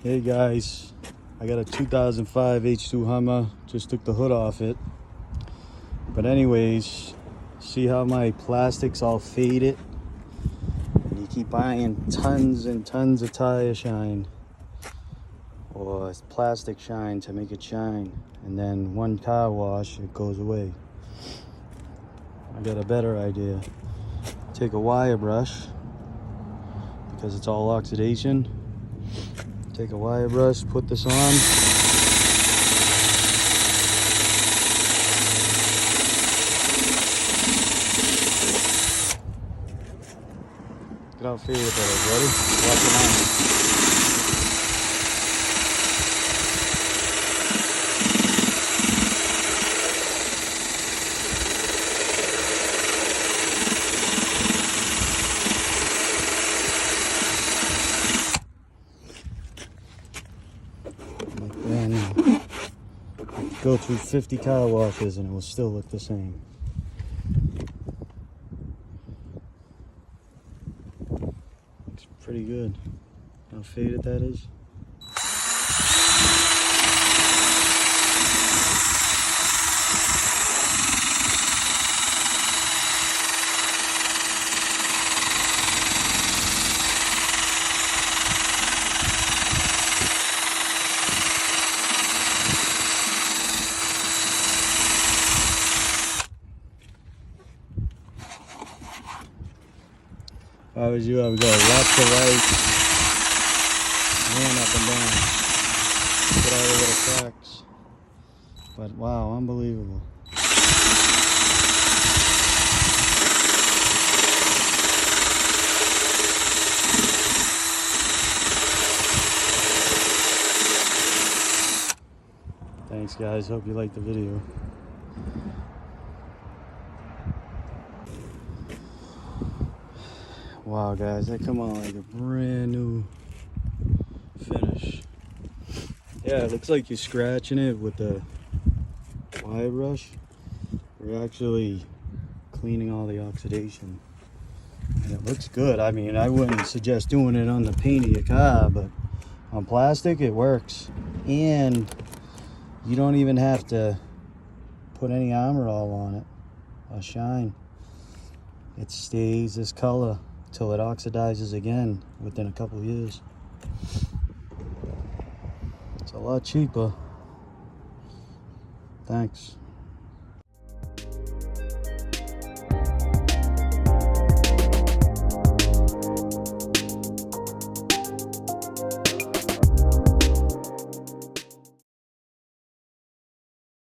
Hey guys, I got a 2005 H2 Hummer, just took the hood off it. But anyways, see how my plastic's all faded? And you keep buying tons and tons of tire shine or plastic shine to make it shine, and then one car wash it goes away. I got a better idea. Take a wire brush, because it's all oxidation. Take a wire brush, put this on. Get out fade with it, ready? Watch it on. And go through 50 car washes and it will still look the same. Looks pretty good. How faded that is. If I was you, I would go left to right and up and down. Get all the little cracks. But wow, unbelievable. Thanks guys, hope you liked the video. Wow guys, that come out like a brand new finish. Yeah, it looks like you're scratching it with the wire brush. You're actually cleaning all the oxidation. And it looks good. I mean, I wouldn't suggest doing it on the paint of your car, but on plastic it works. And you don't even have to put any armor all on it or shine. It stays this color till it oxidizes again within a couple of years. It's a lot cheaper. Thanks.